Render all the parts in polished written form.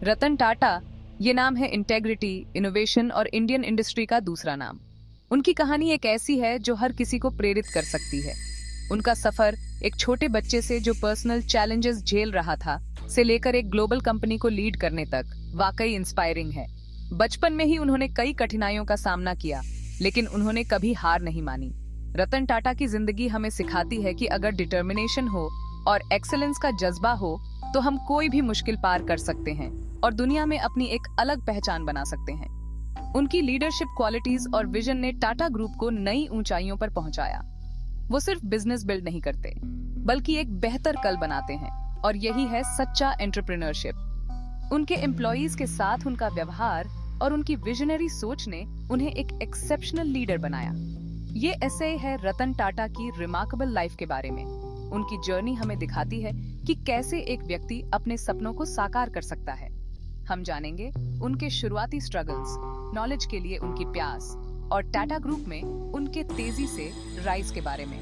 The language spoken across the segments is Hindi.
रतन टाटा, ये नाम है इंटेग्रिटी, इनोवेशन और इंडियन इंडस्ट्री का दूसरा नाम। उनकी कहानी एक ऐसी है जो हर किसी को प्रेरित कर सकती है। उनका सफर एक छोटे बच्चे से जो पर्सनल चैलेंजेस झेल रहा था से लेकर एक ग्लोबल कंपनी को लीड करने तक वाकई इंस्पायरिंग है। बचपन में ही उन्होंने कई कठिनाइयों का सामना किया, लेकिन उन्होंने कभी हार नहीं मानी। रतन टाटा की जिंदगी हमें सिखाती है कि अगर डिटर्मिनेशन हो और एक्सेलेंस का जज्बा हो तो हम कोई भी मुश्किल पार कर सकते हैं और दुनिया में अपनी एक अलग पहचान बना सकते हैं। उनकी लीडरशिप क्वालिटीज और विजन ने टाटा ग्रुप को नई ऊंचाइयों पर पहुंचाया। वो सिर्फ बिजनेस बिल्ड नहीं करते, बल्कि एक बेहतर कल बनाते हैं, और यही है सच्चा एंटरप्रेन्योरशिप। उनके एम्प्लॉयज के साथ उनका व्यवहार और उनकी विजनरी सोच ने उन्हें एक एक्सेप्शनल लीडर बनाया। ये ऐसे है रतन टाटा की रिमार्केबल लाइफ के बारे में। उनकी जर्नी हमें दिखाती है कि कैसे एक व्यक्ति अपने सपनों को साकार कर सकता है। हम जानेंगे उनके शुरुआती स्ट्रगल्स, नॉलेज के लिए उनकी प्यास और टाटा ग्रुप में उनके तेजी से राइज के बारे में।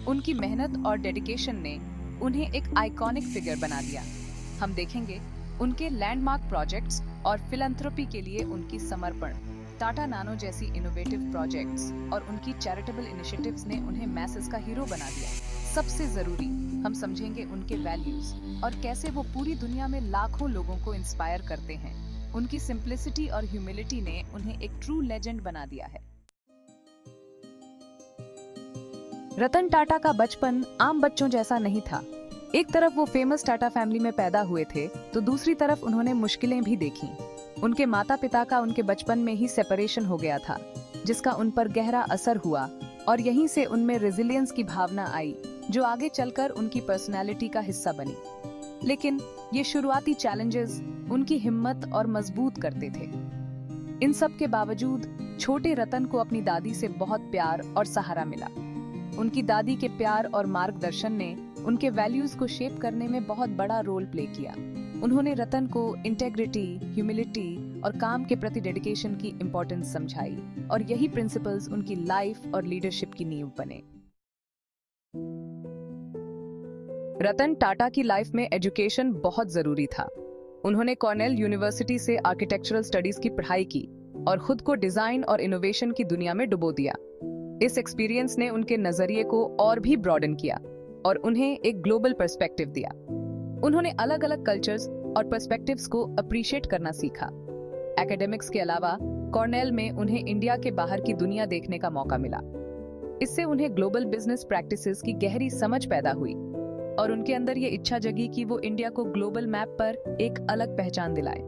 उनकी मेहनत और डेडिकेशन ने उन्हें एक आइकॉनिक फिगर बना दिया। हम देखेंगे उनके लैंडमार्क प्रोजेक्ट्स और फिलैंथ्रोपी के लिए उनकी समर्पण। टाटा नानो जैसी इनोवेटिव प्रोजेक्ट्स और उनकी चैरिटेबल इनिशिएटिव्स ने उन्हें मैसेस का हीरो बना दिया। सबसे जरूरी, हम समझेंगे उनके वैल्यूज और कैसे वो पूरी दुनिया में लाखों लोगों को इंस्पायर करते हैं। उनकी सिंप्लिसिटी और ह्यूमिलिटी ने उन्हें एक ट्रू लेजेंड बना दिया है। रतन टाटा का बचपन आम बच्चों जैसा नहीं था। एक तरफ वो फेमस टाटा फैमिली में पैदा हुए थे, तो दूसरी तरफ उन्होंने मुश्किलें भी देखी। उनके माता पिता का उनके बचपन में ही सेपरेशन हो गया था, जिसका उन पर गहरा असर हुआ, और यहीं से उनमें रेजिलियंस की भावना आई, जो आगे चलकर उनकी पर्सनैलिटी का हिस्सा बनी। लेकिन ये शुरुआती चैलेंजेस उनकी हिम्मत और मजबूत करते थे। इन सब के बावजूद छोटे रतन को अपनी दादी से बहुत प्यार और सहारा मिला। उनकी दादी के प्यार और मार्गदर्शन ने उनके वैल्यूज को शेप करने में बहुत बड़ा रोल प्ले किया। उन्होंने रतन को इंटेग्रिटी, ह्यूमिलिटी और काम के प्रति डेडिकेशन की इम्पोर्टेंस समझाई, और यही प्रिंसिपल्स उनकी लाइफ और लीडरशिप की नींव बने। रतन टाटा की लाइफ में एजुकेशन बहुत जरूरी था। उन्होंने कॉर्नेल यूनिवर्सिटी से आर्किटेक्चरल स्टडीज की पढ़ाई की और खुद को डिजाइन और इनोवेशन की दुनिया में डुबो दिया। इस एक्सपीरियंस ने उनके नजरिए को और भी ब्रॉडन किया और उन्हें एक ग्लोबल पर्सपेक्टिव दिया। उन्होंने अलग अलग कल्चर्स और पर्सपेक्टिव्स को अप्रिशिएट करना सीखा। एकेडमिक्स के अलावा कॉर्नेल में उन्हें इंडिया के बाहर की दुनिया देखने का मौका मिला। इससे उन्हें ग्लोबल बिजनेस प्रैक्टिसेस की गहरी समझ पैदा हुई और उनके अंदर ये इच्छा जगी कि वो इंडिया को ग्लोबल मैप पर एक अलग पहचान दिलाए।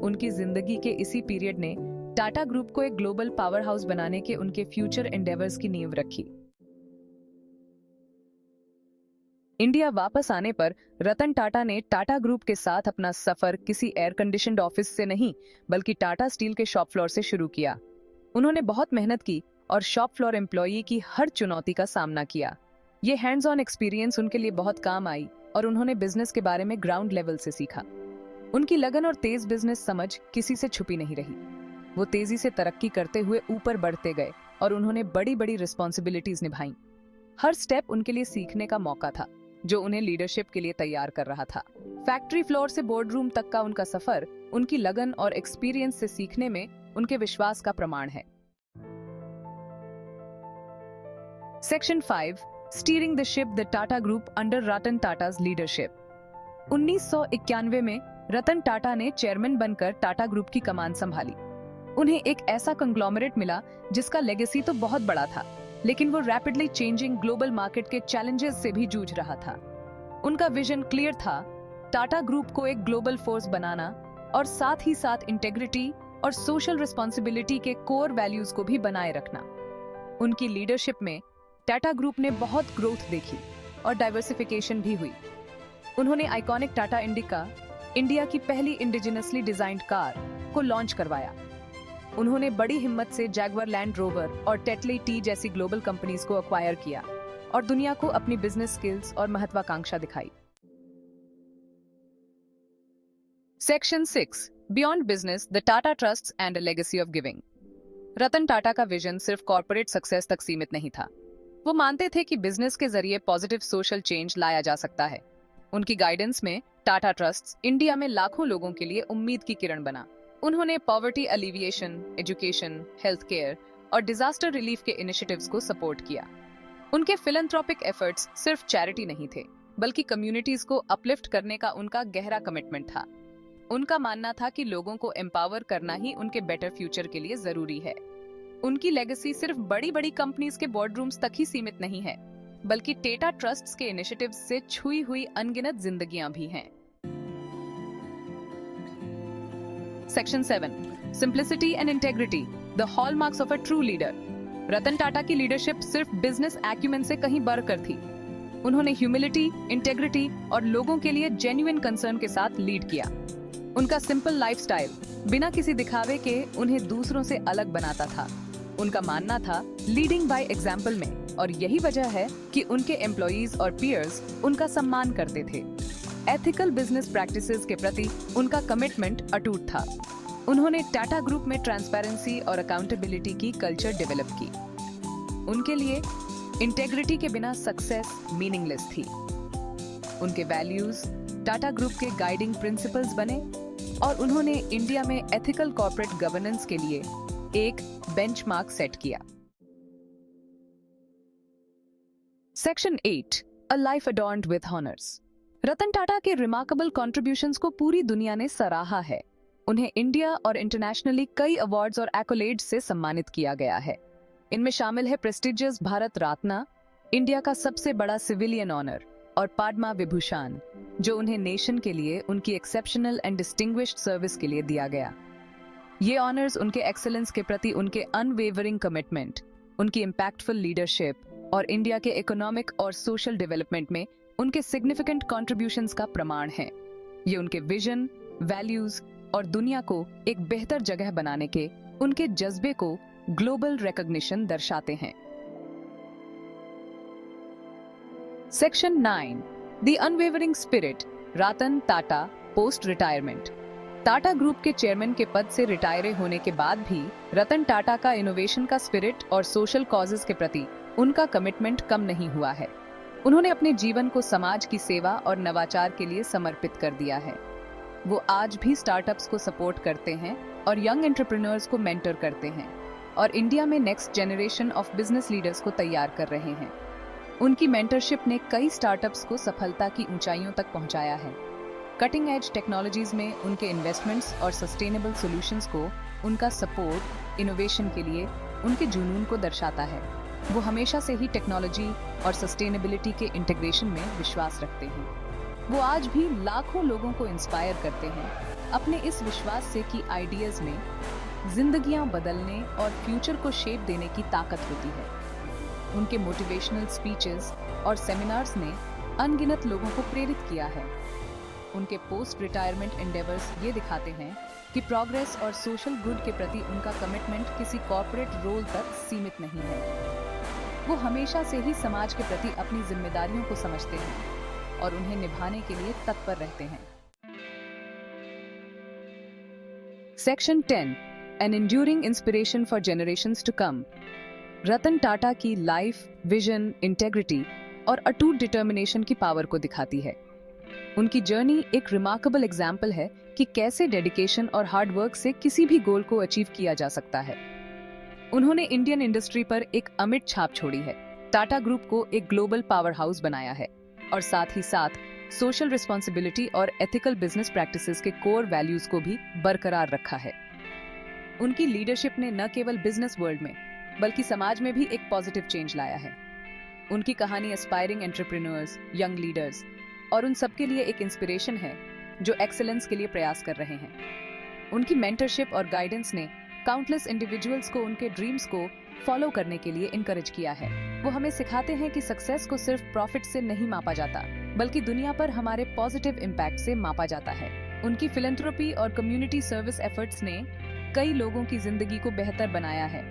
उनकी जिंदगी के इसी पीरियड ने टाटा ग्रुप को एक ग्लोबल पावर हाउस बनाने के उनके फ्यूचर एंडेवर्स की नींव रखी। इंडिया वापस आने पर रतन टाटा ने टाटा ग्रुप के साथ अपना सफर किसी एयर कंडीशनड ऑफिस से नहीं, बल्कि टाटा स्टील के शॉप फ्लोर से शुरू किया। उन्होंने बहुत मेहनत की और शॉप फ्लोर एम्प्लॉई की हर चुनौती का सामना किया। ये हैंड्स ऑन एक्सपीरियंस उनके लिए बहुत काम आई और उन्होंने बिजनेस के बारे में ग्राउंड लेवल से सीखा। उनकी लगन और तेज बिजनेस समझ किसी से छुपी नहीं रही। वो तेजी से तरक्की करते हुए ऊपर बढ़ते गए और उन्होंने बड़ी बड़ी रिस्पॉन्सिबिलिटीज निभाई। हर स्टेप उनके लिए सीखने का मौका था, जो उन्हें लीडरशिप के लिए तैयार कर रहा था। फैक्ट्री फ्लोर से बोर्ड रूम तक का उनका सफर उनकी लगन और एक्सपीरियंस से सीखने में उनके विश्वास का प्रमाण है। Section 5, steering the ship the Tata group under Ratan Tata's leadership. 1991 में रतन टाटा ने चेयरमैन बनकर टाटा ग्रुप की कमान संभाली। उन्हें एक ऐसा कंग्लोमरेट मिला जिसका लेगेसी तो बहुत बड़ा था, लेकिन वो रैपिडली चेंजिंग ग्लोबल मार्केट के चैलेंजेस से भी जूझ रहा था। उनका विजन क्लियर था, टाटा ग्रुप को एक ग्लोबल फोर्स बनाना और साथ ही साथ इंटेग्रिटी और सोशल रिस्पॉन्सिबिलिटी के कोर वैल्यूज को भी बनाए रखना। उनकी लीडरशिप में टाटा ग्रुप ने बहुत ग्रोथ देखी और डाइवर्सिफिकेशन भी हुई। उन्होंने आइकॉनिक टाटा इंडिका, इंडिया की पहली इंडिजिनसली डिजाइन्ड कार, को लॉन्च करवाया। उन्होंने बड़ी हिम्मत से जैगवार लैंड रोवर और टेटले टी जैसी ग्लोबल कंपनीज को अक्वायर किया और दुनिया को अपनी बिजनेस स्किल्स और महत्वाकांक्षा दिखाई। Section 6, beyond business the Tata trusts and a legacy of giving. Ratan Tata का विजन सिर्फ कॉर्पोरेट सक्सेस तक सीमित नहीं था। वो मानते थे कि बिजनेस के जरिए पॉजिटिव सोशल चेंज लाया जा सकता है। उनकी गाइडेंस में टाटा ट्रस्ट्स इंडिया में लाखों लोगों के लिए उम्मीद की किरण बना। उन्होंने पॉवर्टी अलिविएशन, एजुकेशन, हेल्थ केयर और डिजास्टर रिलीफ के इनिशिएटिव्स को सपोर्ट किया। उनके फिलैंथ्रोपिक एफर्ट्स सिर्फ चैरिटी नहीं थे, बल्कि कम्युनिटीज को अपलिफ्ट करने का उनका गहरा कमिटमेंट था। उनका मानना था कि लोगों को एम्पावर करना ही उनके बेटर फ्यूचर के लिए जरूरी है। उनकी लेगेसी सिर्फ बड़ी बड़ी कंपनीज के बोर्डरूम्स तक ही सीमित नहीं है, बल्कि टाटा ट्रस्ट्स के इनिशिएटिव्स से छुई हुई अनगिनत जिंदगियां भी हैं। Section 7, simplicity and integrity, the hallmarks of a true leader. Ratan Tata की लीडरशिप सिर्फ बिजनेस एक्यूमेन से कहीं बढ़कर थी। उन्होंने ह्यूमिलिटी, इंटेग्रिटी और लोगों के लिए जेन्युइन कंसर्न के साथ लीड किया। उनका सिंपल लाइफस्टाइल बिना किसी दिखावे के उन्हें दूसरों से अलग बनाता था। उनका मानना था लीडिंग बाय एग्जाम्पल में, और यही वजह है कि उनके एम्प्लॉइज और पीयर्स उनका सम्मान करते थे। एथिकल बिजनेस प्रैक्टिसेस के प्रति उनका कमिटमेंट अटूट था। उन्होंने टाटा ग्रुप में ट्रांसपेरेंसी और अकाउंटेबिलिटी की कल्चर डेवलप की। उनके लिए इंटेग्रिटी के बिना सक्सेस मीनिंगलेस थी। उनके वैल्यूज टाटा ग्रुप के गाइडिंग प्रिंसिपल्स बने और उन्होंने इंडिया में एथिकल कॉर्पोरेट गवर्नेंस के लिए एक बेंचमार्क सेट किया। Section 8, a life adorned with honours. Ratan Tata के रिमार्केबल कंट्रीब्यूशंस को पूरी दुनिया ने सराहा है। उन्हें इंडिया और इंटरनेशनली कई अवार्ड्स और एक्कोलेड्स से सम्मानित किया गया है। इनमें शामिल है प्रेस्टिजियस भारत रत्न, इंडिया का सबसे बड़ा सिविलियन ऑनर, और पद्मा विभूषण, जो उन्हें नेशन के लिए उनकी एक्सेप्शनल एंड डिस्टिंग्विश्ड सर्विस के लिए दिया गया। ये ऑनर्स उनके एक्सेलेंस के प्रति उनके अनवेवरिंग कमिटमेंट, उनकी इम्पैक्टफुल लीडरशिप और इंडिया के इकोनॉमिक और सोशल डेवलपमेंट में उनके सिग्निफिकेंट कॉन्ट्रीब्यूशंस का प्रमाण है। ये उनके विजन, वैल्यूज और दुनिया को एक बेहतर जगह बनाने के उनके जज्बे को ग्लोबल रिकॉग्निशन दर्शाते हैं। Section 9, the unwavering spirit, Ratan Tata post retirement. Tata group के चेयरमैन के पद से रिटायर होने के बाद भी रतन टाटा का इनोवेशन का स्पिरिट और सोशल कॉजेस के प्रति उनका कमिटमेंट कम नहीं हुआ है। उन्होंने अपने जीवन को समाज की सेवा और नवाचार के लिए समर्पित कर दिया है। वो आज भी स्टार्टअप्स को सपोर्ट करते हैं और यंग एंटरप्रेन्योर्स को मेंटर करते हैं और इंडिया में next generation of business leaders को तैयार कर रहे हैं। उनकी मेंटरशिप ने कई स्टार्टअप्स को सफलता की ऊंचाइयों तक पहुंचाया है। कटिंग एज टेक्नोलॉजीज में उनके इन्वेस्टमेंट्स और सस्टेनेबल सॉल्यूशंस को उनका सपोर्ट इनोवेशन के लिए उनके जुनून को दर्शाता है। वो हमेशा से ही टेक्नोलॉजी और सस्टेनेबिलिटी के इंटीग्रेशन में विश्वास रखते हैं। वो आज भी लाखों लोगों को इंस्पायर करते हैं अपने इस विश्वास से कि आइडियाज में जिंदगियां बदलने और फ्यूचर को शेप देने की ताकत होती है। उनके मोटिवेशनल स्पीचेस और सेमिनार्स ने अनगिनत लोगों को प्रेरित किया है। उनके पोस्ट रिटायरमेंट एंडेवर्स ये दिखाते हैं कि प्रोग्रेस और सोशल गुड के प्रति उनका कमिटमेंट किसी कॉर्पोरेट रोल तक सीमित नहीं है। वो हमेशा से ही समाज के प्रति अपनी जिम्मेदारियों को समझते हैं और उन्हें निभाने के लिए तत्पर रहते हैं। Section 10, an enduring inspiration for generations to come. Ratan Tata की लाइफ, विजन, इंटेग्रिटी और अटूट डिटर्मिनेशन की पावर को दिखाती है। उनकी जर्नी एक रिमार्केबल एग्जाम्पल है कि कैसे डेडिकेशन और हार्ड वर्क से किसी भी गोल को अचीव किया जा सकता है। उन्होंने इंडियन इंडस्ट्री पर एक अमिट छाप छोड़ी है, टाटा ग्रुप को एक ग्लोबल पावर हाउस बनाया है और साथ ही साथ सोशल रिस्पॉन्सिबिलिटी और एथिकल बिजनेस प्रैक्टिसेस के कोर वैल्यूज को भी बरकरार रखा है। उनकी लीडरशिप ने न केवल बिजनेस वर्ल्ड में बल्कि समाज में भी एक पॉजिटिव चेंज लाया है। उनकी कहानी एस्पायरिंग एंटरप्रेन्योर्स, यंग लीडर्स और उन सबके लिए एक इंस्पिरेशन है जो एक्सेलेंस के लिए प्रयास कर रहे हैं। उनकी मेंटरशिप और गाइडेंस ने काउंटलेस इंडिविजुअल्स को उनके ड्रीम्स को फॉलो करने के लिए इनकरेज किया है। वो हमें सिखाते हैं कि सक्सेस को सिर्फ प्रॉफिट से नहीं मापा जाता, बल्कि दुनिया पर हमारे पॉजिटिव इम्पैक्ट से मापा जाता है। उनकी फिलैंथ्रोपी और कम्युनिटी सर्विस एफर्ट्स ने कई लोगों की जिंदगी को बेहतर बनाया है।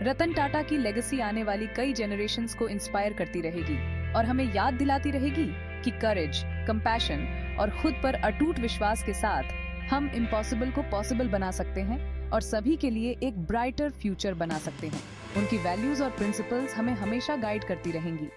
रतन टाटा की लेगेसी आने वाली कई जनरेशंस को इंस्पायर करती रहेगी और हमें याद दिलाती रहेगी कि करेज, कंपैशन और खुद पर अटूट विश्वास के साथ हम इम्पॉसिबल को पॉसिबल बना सकते हैं और सभी के लिए एक ब्राइटर फ्यूचर बना सकते हैं। उनकी वैल्यूज और प्रिंसिपल्स हमें हमेशा गाइड करती रहेंगी।